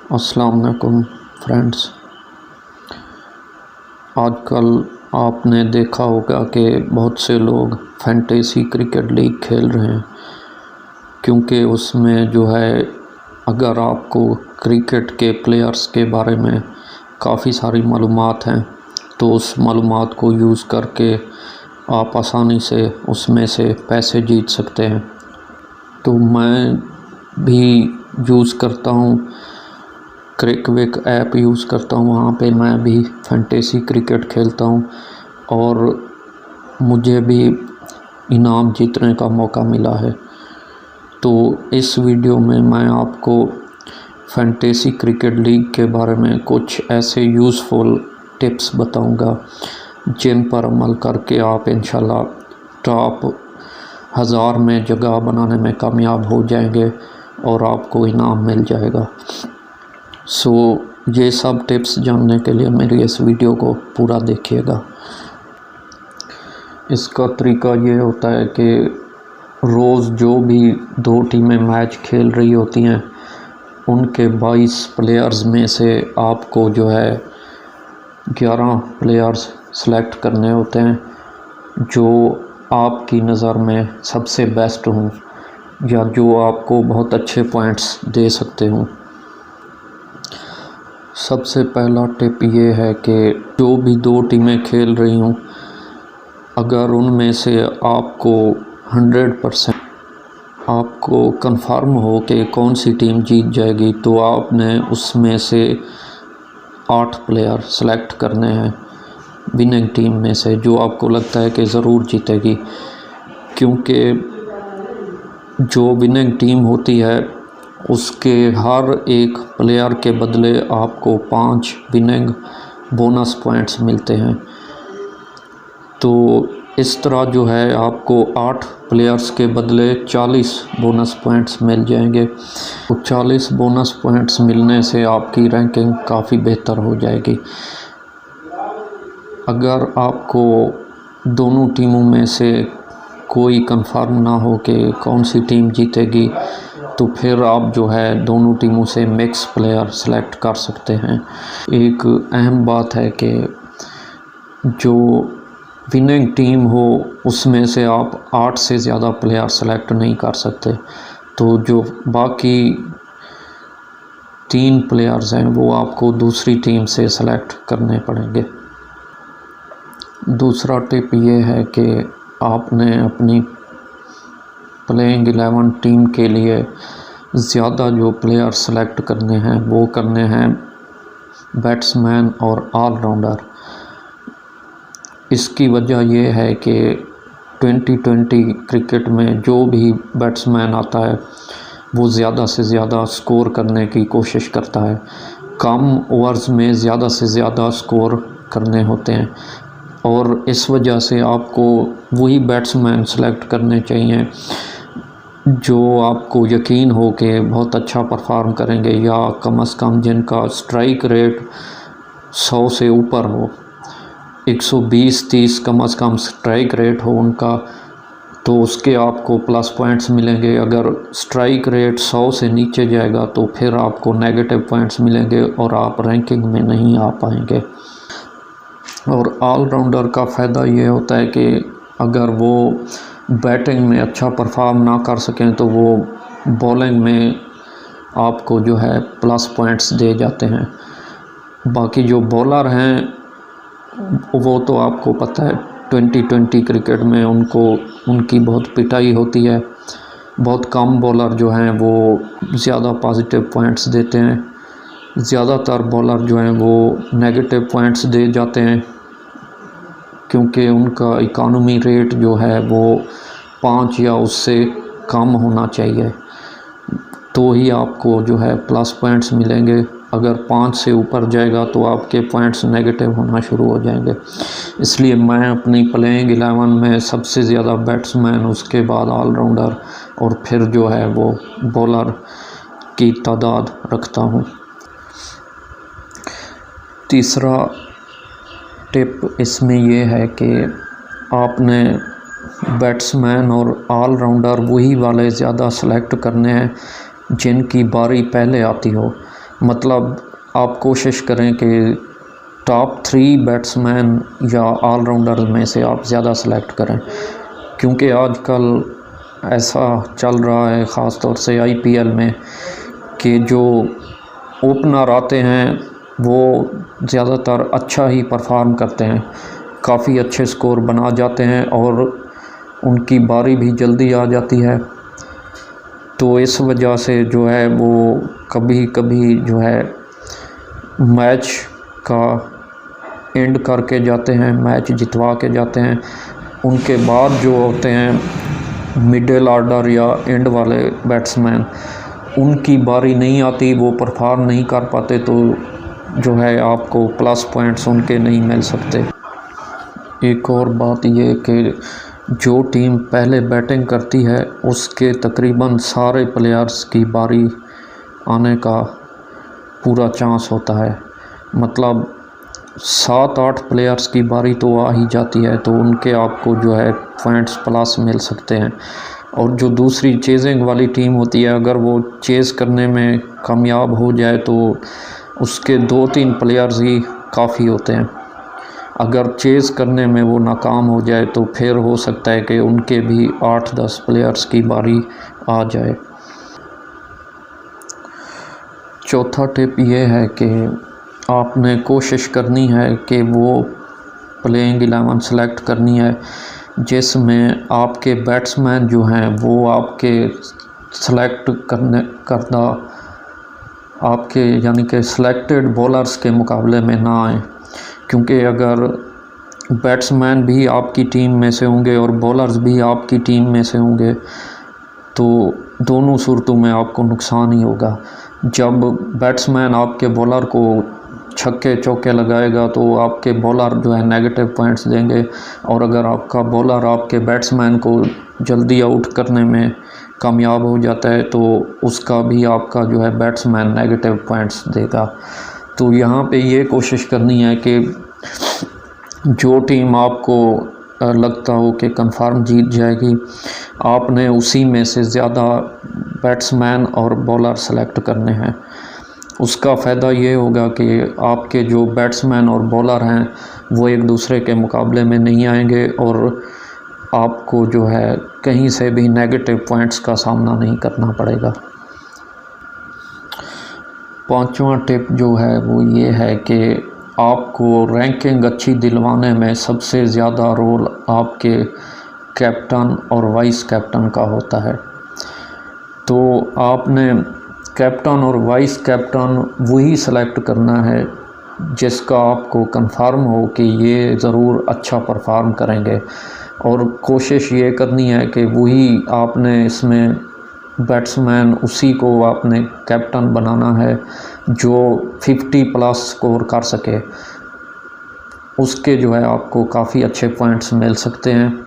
अस्सलाम वालेकुम फ्रेंड्स। आजकल आपने देखा होगा कि बहुत से लोग फैंटेसी क्रिकेट लीग खेल रहे हैं, क्योंकि उसमें जो है अगर आपको क्रिकेट के प्लेयर्स के बारे में काफ़ी सारी मालूमात हैं तो उस मालूमात को यूज़ करके आप आसानी से उसमें से पैसे जीत सकते हैं। तो मैं भी यूज़ करता हूँ, क्रिकविक ऐप यूज़ करता हूँ। वहाँ पे मैं भी फैंटेसी क्रिकेट खेलता हूँ और मुझे भी इनाम जीतने का मौका मिला है। तो इस वीडियो में मैं आपको फैंटेसी क्रिकेट लीग के बारे में कुछ ऐसे यूज़फुल टिप्स बताऊंगा जिन पर अमल करके आप इंशाल्लाह टॉप 1000 में जगह बनाने में कामयाब हो जाएंगे और आपको इनाम मिल जाएगा। ये सब टिप्स जानने के लिए मेरी इस वीडियो को पूरा देखिएगा। इसका तरीका ये होता है कि रोज़ जो भी दो टीमें मैच खेल रही होती हैं उनके 22 प्लेयर्स में से आपको जो है 11 प्लेयर्स सेलेक्ट करने होते हैं जो आपकी नज़र में सबसे बेस्ट हों या जो आपको बहुत अच्छे पॉइंट्स दे सकते हों। सबसे पहला टिप ये है कि जो भी दो टीमें खेल रही हों, अगर उनमें से आपको 100% आपको कंफर्म हो कि कौन सी टीम जीत जाएगी तो आपने उसमें से 8 प्लेयर सेलेक्ट करने हैं विनिंग टीम में से, जो आपको लगता है कि ज़रूर जीतेगी। क्योंकि जो विनिंग टीम होती है उसके हर एक प्लेयर के बदले आपको 5 विनिंग बोनस पॉइंट्स मिलते हैं। तो इस तरह जो है आपको 8 प्लेयर्स के बदले 40 बोनस पॉइंट्स मिल जाएंगे। तो 40 बोनस पॉइंट्स मिलने से आपकी रैंकिंग काफ़ी बेहतर हो जाएगी। अगर आपको दोनों टीमों में से कोई कंफर्म ना हो कि कौन सी टीम जीतेगी तो फिर आप जो है दोनों टीमों से मिक्स प्लेयर सेलेक्ट कर सकते हैं। एक अहम बात है कि जो विनिंग टीम हो उसमें से आप 8 से ज़्यादा प्लेयर सेलेक्ट नहीं कर सकते। तो जो बाकी 3 प्लेयर्स हैं वो आपको दूसरी टीम से सेलेक्ट करने पड़ेंगे। दूसरा टिप ये है कि आपने अपनी प्लेइंग 11 टीम के लिए ज़्यादा जो प्लेयर सेलेक्ट करने हैं वो करने हैं बैट्समैन और ऑलराउंडर। इसकी वजह यह है कि 2020 क्रिकेट में जो भी बैट्समैन आता है वो ज़्यादा से ज़्यादा स्कोर करने की कोशिश करता है। कम ओवर्स में ज़्यादा से ज़्यादा स्कोर करने होते हैं और इस वजह से आपको वही बैट्समैन सेलेक्ट करने चाहिए जो आपको यकीन हो कि बहुत अच्छा परफॉर्म करेंगे या कम से कम जिनका स्ट्राइक रेट 100 से ऊपर हो, 120-130 कम से कम स्ट्राइक रेट हो उनका, तो उसके आपको प्लस पॉइंट्स मिलेंगे। अगर स्ट्राइक रेट 100 से नीचे जाएगा तो फिर आपको नेगेटिव पॉइंट्स मिलेंगे और आप रैंकिंग में नहीं आ पाएंगे। और ऑलराउंडर का फ़ायदा ये होता है कि अगर वो बैटिंग में अच्छा परफॉर्म ना कर सकें तो वो बॉलिंग में आपको जो है प्लस पॉइंट्स दे जाते हैं। बाकी जो बॉलर हैं वो तो आपको पता है 2020 क्रिकेट में उनकी बहुत पिटाई होती है। बहुत कम बॉलर जो हैं वो ज़्यादा पॉजिटिव पॉइंट्स देते हैं, ज़्यादातर बॉलर जो हैं वो नेगेटिव पॉइंट्स दे जाते हैं क्योंकि उनका इकॉनमी रेट जो है वो 5 या उससे कम होना चाहिए तो ही आपको जो है प्लस पॉइंट्स मिलेंगे। अगर 5 से ऊपर जाएगा तो आपके पॉइंट्स नेगेटिव होना शुरू हो जाएंगे। इसलिए मैं अपनी प्लेइंग 11 में सबसे ज़्यादा बैट्समैन, उसके बाद ऑलराउंडर और फिर जो है वो बॉलर की तादाद रखता हूँ। तीसरा टिप इसमें ये है कि आपने बैट्समैन और ऑलराउंडर वही वाले ज़्यादा सेलेक्ट करने हैं जिनकी बारी पहले आती हो। मतलब आप कोशिश करें कि टॉप 3 बैट्समैन या ऑलराउंडर में से आप ज़्यादा सेलेक्ट करें, क्योंकि आजकल ऐसा चल रहा है ख़ास तौर से IPL में कि जो ओपनर आते हैं वो ज़्यादातर अच्छा ही परफॉर्म करते हैं, काफ़ी अच्छे स्कोर बना जाते हैं और उनकी बारी भी जल्दी आ जाती है। तो इस वजह से जो है वो कभी कभी जो है मैच का एंड करके जाते हैं, मैच जितवा के जाते हैं। उनके बाद जो होते हैं मिडिल ऑर्डर या एंड वाले बैट्समैन, उनकी बारी नहीं आती, वो परफॉर्म नहीं कर पाते, तो जो है आपको प्लस पॉइंट्स उनके नहीं मिल सकते। एक और बात ये कि जो टीम पहले बैटिंग करती है उसके तकरीबन सारे प्लेयर्स की बारी आने का पूरा चांस होता है। मतलब 7-8 प्लेयर्स की बारी तो आ ही जाती है, तो उनके आपको जो है पॉइंट्स प्लस मिल सकते हैं। और जो दूसरी चेजिंग वाली टीम होती है, अगर वो चेज़ करने में कामयाब हो जाए तो उसके 2-3 प्लेयर्स ही काफ़ी होते हैं। अगर चेज़ करने में वो नाकाम हो जाए तो फिर हो सकता है कि उनके भी 8-10 प्लेयर्स की बारी आ जाए। चौथा टिप ये है कि आपने कोशिश करनी है कि वो प्लेइंग 11 सेलेक्ट करनी है जिसमें आपके बैट्समैन जो हैं वो आपके सेलेक्ट करना आपके यानी कि सेलेक्टेड बॉलर्स के मुकाबले में ना आए, क्योंकि अगर बैट्समैन भी आपकी टीम में से होंगे और बॉलर्स भी आपकी टीम में से होंगे तो दोनों सूरतों में आपको नुकसान ही होगा। जब बैट्समैन आपके बॉलर को छक्के चौके लगाएगा तो आपके बॉलर जो है नेगेटिव पॉइंट्स देंगे, और अगर आपका बॉलर आपके बैट्समैन को जल्दी आउट करने में कामयाब हो जाता है तो उसका भी आपका जो है बैट्समैन नेगेटिव पॉइंट्स देगा। तो यहाँ पे ये कोशिश करनी है कि जो टीम आपको लगता हो कि कंफर्म जीत जाएगी, आपने उसी में से ज़्यादा बैट्समैन और बॉलर सेलेक्ट करने हैं। उसका फ़ायदा ये होगा कि आपके जो बैट्समैन और बॉलर हैं वो एक दूसरे के मुकाबले में नहीं आएंगे और आपको जो है कहीं से भी नेगेटिव पॉइंट्स का सामना नहीं करना पड़ेगा। पांचवा टिप जो है वो ये है कि आपको रैंकिंग अच्छी दिलवाने में सबसे ज़्यादा रोल आपके कैप्टन और वाइस कैप्टन का होता है। तो आपने कैप्टन और वाइस कैप्टन वही सेलेक्ट करना है जिसका आपको कंफर्म हो कि ये ज़रूर अच्छा परफॉर्म करेंगे, और कोशिश ये करनी है कि वही आपने इसमें बैट्समैन उसी को आपने कैप्टन बनाना है जो 50+ स्कोर कर सके। उसके जो है आपको काफ़ी अच्छे पॉइंट्स मिल सकते हैं।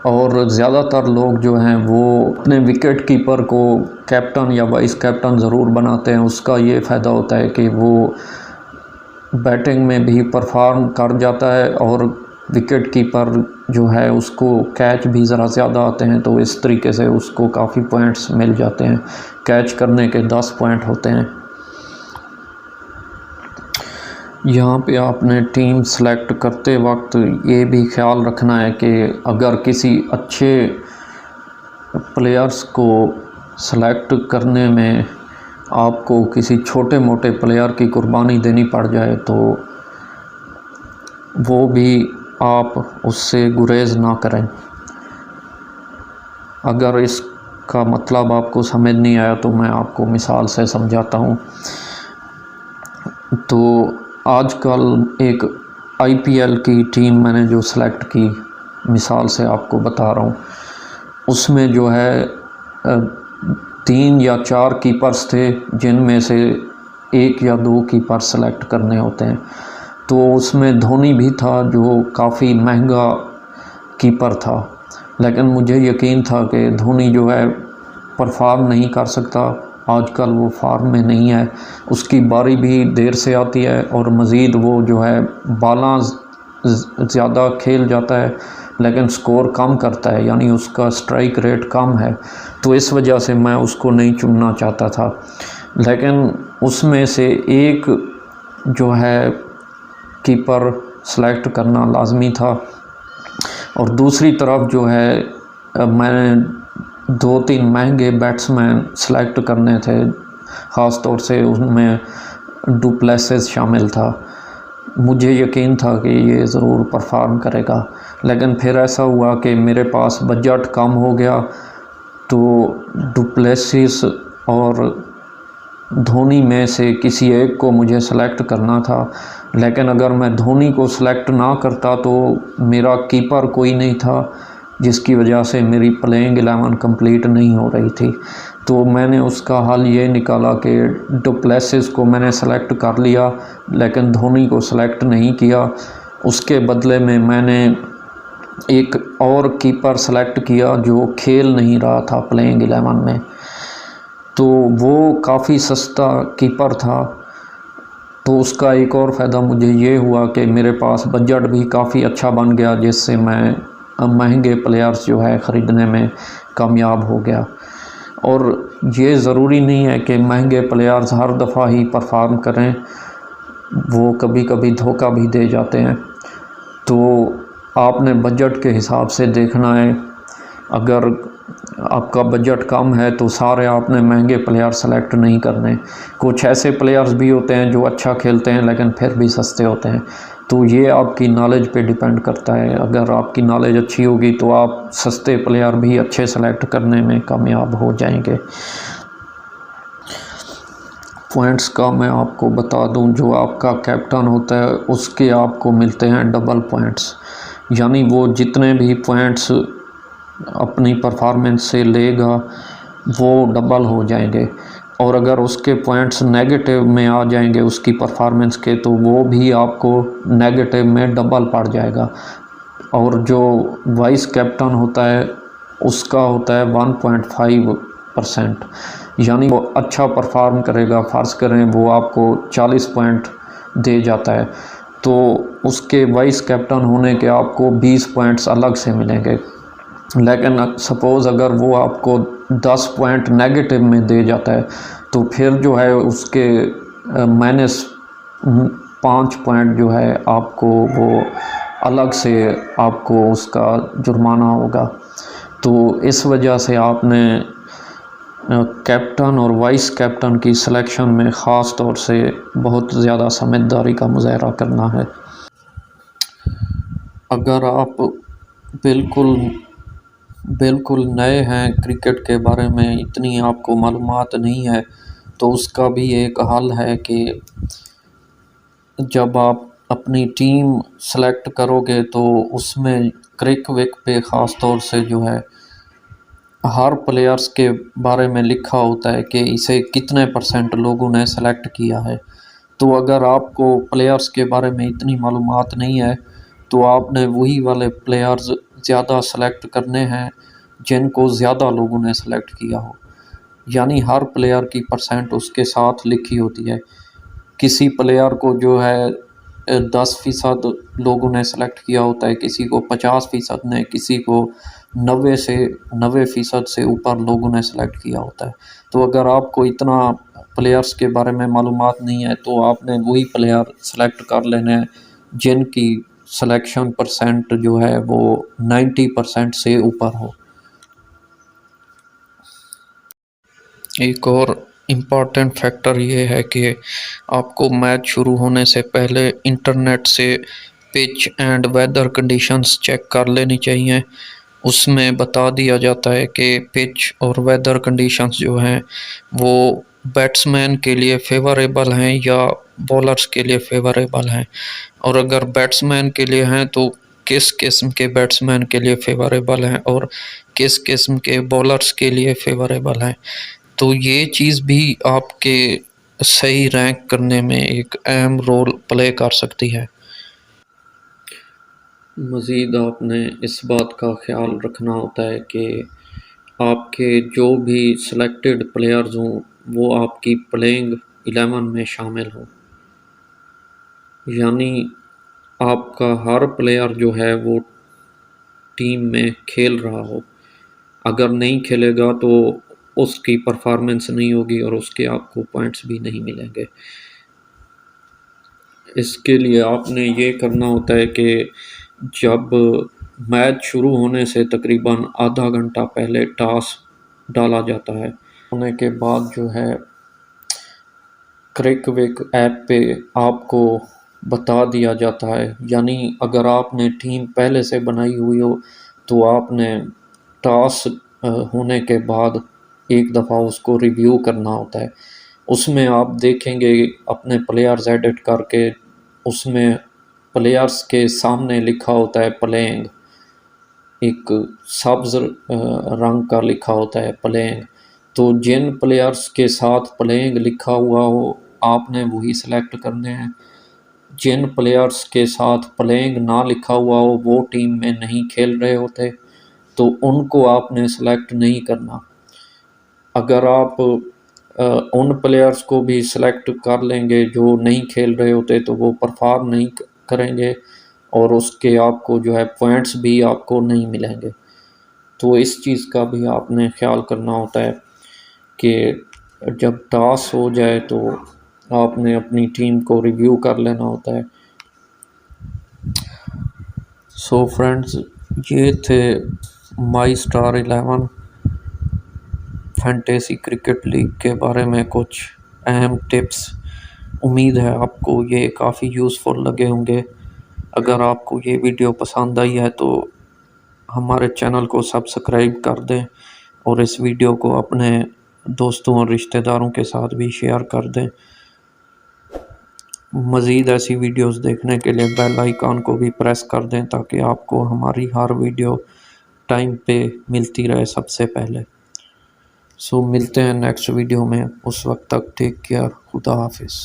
और ज़्यादातर लोग जो हैं वो अपने विकेट कीपर को कैप्टन या वाइस कैप्टन ज़रूर बनाते हैं। उसका ये फ़ायदा होता है कि वो बैटिंग में भी परफॉर्म कर जाता है और विकेट कीपर जो है उसको कैच भी ज़रा ज़्यादा आते हैं, तो इस तरीके से उसको काफ़ी पॉइंट्स मिल जाते हैं। कैच करने के 10 पॉइंट होते हैं। यहाँ पे आपने टीम सेलेक्ट करते वक्त ये भी ख्याल रखना है कि अगर किसी अच्छे प्लेयर्स को सेलेक्ट करने में आपको किसी छोटे मोटे प्लेयर की कुर्बानी देनी पड़ जाए तो वो भी आप उससे गुरेज ना करें। अगर इसका मतलब आपको समझ नहीं आया तो मैं आपको मिसाल से समझाता हूँ। तो आजकल एक IPL की टीम मैंने जो सेलेक्ट की, मिसाल से आपको बता रहा हूँ, उसमें जो है 3 या 4 कीपर्स थे जिनमें से 1 या 2 कीपर सेलेक्ट करने होते हैं। तो उसमें धोनी भी था जो काफ़ी महंगा कीपर था, लेकिन मुझे यकीन था कि धोनी जो है परफॉर्म नहीं कर सकता, आजकल वो फॉर्म में नहीं है, उसकी बारी भी देर से आती है और मज़ीद वो जो है बालां ज़्यादा खेल जाता है लेकिन स्कोर कम करता है, यानी उसका स्ट्राइक रेट कम है। तो इस वजह से मैं उसको नहीं चुनना चाहता था। लेकिन उसमें से एक जो है कीपर सेलेक्ट करना लाजमी था। और दूसरी तरफ जो है मैंने 2-3 महंगे बैट्समैन सेलेक्ट करने थे, ख़ास तौर से उनमें डुप्लेसिस शामिल था। मुझे यकीन था कि ये ज़रूर परफॉर्म करेगा, लेकिन फिर ऐसा हुआ कि मेरे पास बजट कम हो गया, तो डुप्लेसिस और धोनी में से किसी एक को मुझे सेलेक्ट करना था। लेकिन अगर मैं धोनी को सेलेक्ट ना करता तो मेरा कीपर कोई नहीं था, जिसकी वजह से मेरी प्लेइंग 11 कंप्लीट नहीं हो रही थी। तो मैंने उसका हल ये निकाला कि डुप्लेसिस को मैंने सेलेक्ट कर लिया, लेकिन धोनी को सेलेक्ट नहीं किया। उसके बदले में मैंने एक और कीपर सेलेक्ट किया जो खेल नहीं रहा था प्लेइंग 11 में। तो वो काफ़ी सस्ता कीपर था, तो उसका एक और फ़ायदा मुझे ये हुआ कि मेरे पास बजट भी काफ़ी अच्छा बन गया, जिससे मैं महंगे प्लेयर्स जो है ख़रीदने में कामयाब हो गया। और ये ज़रूरी नहीं है कि महंगे प्लेयर्स हर दफ़ा ही परफॉर्म करें, वो कभी कभी धोखा भी दे जाते हैं। तो आपने बजट के हिसाब से देखना है। अगर आपका बजट कम है तो सारे आपने महंगे प्लेयर सेलेक्ट नहीं करने। कुछ ऐसे प्लेयर्स भी होते हैं जो अच्छा खेलते हैं लेकिन फिर भी सस्ते होते हैं। तो ये आपकी नॉलेज पे डिपेंड करता है। अगर आपकी नॉलेज अच्छी होगी तो आप सस्ते प्लेयर भी अच्छे सेलेक्ट करने में कामयाब हो जाएंगे। पॉइंट्स का मैं आपको बता दूं, जो आपका कैप्टन होता है उसके आपको मिलते हैं डबल पॉइंट्स, यानी वो जितने भी पॉइंट्स अपनी परफॉर्मेंस से लेगा वो डबल हो जाएंगे। और अगर उसके पॉइंट्स नेगेटिव में आ जाएंगे उसकी परफॉर्मेंस के, तो वो भी आपको नेगेटिव में डबल पड़ जाएगा। और जो वाइस कैप्टन होता है उसका होता है 1.5%, यानी वो अच्छा परफॉर्म करेगा। फ़र्ज़ करें वो आपको 40 पॉइंट दे जाता है, तो उसके वाइस कैप्टन होने के आपको 20 पॉइंट्स अलग से मिलेंगे। लेकिन सपोज़ अगर वो आपको 10 पॉइंट नेगेटिव में दे जाता है, तो फिर जो है उसके -5 पॉइंट जो है आपको वो अलग से आपको उसका जुर्माना होगा। तो इस वजह से आपने कैप्टन और वाइस कैप्टन की सिलेक्शन में ख़ास तौर से बहुत ज़्यादा समझदारी का मुज़ाहरा करना है। अगर आप बिल्कुल बिल्कुल नए हैं, क्रिकेट के बारे में इतनी आपको मालूमात नहीं है, तो उसका भी एक हल है कि जब आप अपनी टीम सेलेक्ट करोगे तो उसमें क्रिक विक पे ख़ास तौर से जो है हर प्लेयर्स के बारे में लिखा होता है कि इसे कितने % लोगों ने सेलेक्ट किया है। तो अगर आपको प्लेयर्स के बारे में इतनी मालूमात नहीं है तो आपने वही वाले प्लेयर्स ज़्यादा सेलेक्ट करने हैं जिनको ज़्यादा लोगों ने सेलेक्ट किया हो, यानी हर प्लेयर की % उसके साथ लिखी होती है। किसी प्लेयर को जो है 10% लोगों ने सेलेक्ट किया होता है, किसी को 50% ने, किसी को 90% से ऊपर लोगों ने सेलेक्ट किया होता है। तो अगर आपको इतना प्लेयर्स के बारे में मालूमात नहीं है तो आपने वही प्लेयर सेलेक्ट कर लेने हैं जिनकी सिलेक्शन % जो है वो 90% से ऊपर हो। एक और इम्पॉर्टेंट फैक्टर ये है कि आपको मैच शुरू होने से पहले इंटरनेट से pitch and weather conditions check कर लेनी चाहिए। उसमें बता दिया जाता है कि पिच और वेदर कंडीशंस जो हैं वो बैट्समैन के लिए फेवरेबल हैं या बॉलर्स के लिए फेवरेबल हैं, और अगर बैट्समैन के लिए हैं तो किस किस्म के बैट्समैन के लिए फेवरेबल हैं और किस किस्म के बॉलर्स के लिए फेवरेबल हैं। तो ये चीज़ भी आपके सही रैंक करने में एक अहम रोल प्ले कर सकती है। मज़ीद आपने इस बात का ख़्याल रखना होता है कि आपके जो भी सिलेक्टेड प्लेयर्स हों वो आपकी प्लेइंग 11 में शामिल हों, यानी आपका हर प्लेयर जो है वो टीम में खेल रहा हो। अगर नहीं खेलेगा तो उसकी परफॉर्मेंस नहीं होगी और उसके आपको पॉइंट्स भी नहीं मिलेंगे। इसके लिए आपने ये करना होता है कि जब मैच शुरू होने से तकरीबन आधा घंटा पहले टॉस डाला जाता है, होने के बाद जो है क्रिकविक ऐप पे आपको बता दिया जाता है, यानी अगर आपने टीम पहले से बनाई हुई हो तो आपने टॉस होने के बाद एक दफ़ा उसको रिव्यू करना होता है। उसमें आप देखेंगे अपने प्लेयर्स एडिट करके, उसमें प्लेयर्स के सामने लिखा होता है प्लेइंग, एक सब्ज़ रंग का लिखा होता है प्लेइंग। तो जिन प्लेयर्स के साथ प्लेइंग लिखा हुआ हो आपने वही सेलेक्ट करने हैं। जिन प्लेयर्स के साथ प्लेइंग ना लिखा हुआ हो वो टीम में नहीं खेल रहे होते, तो उनको आपने सेलेक्ट नहीं करना। अगर आप उन प्लेयर्स को भी सेलेक्ट कर लेंगे जो नहीं खेल रहे होते तो वो परफॉर्म नहीं करेंगे और उसके आपको जो है पॉइंट्स भी आपको नहीं मिलेंगे। तो इस चीज़ का भी आपने ख्याल करना होता है कि जब टॉस हो जाए तो आपने अपनी टीम को रिव्यू कर लेना होता है। सो फ्रेंड्स, ये थे माई स्टार 11 फैंटेसी क्रिकेट लीग के बारे में कुछ अहम टिप्स। उम्मीद है आपको ये काफ़ी यूज़फुल लगे होंगे। अगर आपको ये वीडियो पसंद आई है तो हमारे चैनल को सब्सक्राइब कर दें और इस वीडियो को अपने दोस्तों और रिश्तेदारों के साथ भी शेयर कर दें। मज़ीद ऐसी वीडियोस देखने के लिए बेल आइकन को भी प्रेस कर दें ताकि आपको हमारी हर वीडियो टाइम पे मिलती रहे सबसे पहले। सो मिलते हैं नेक्स्ट वीडियो में, उस वक्त तक टेक केयर, खुदा हाफिज़।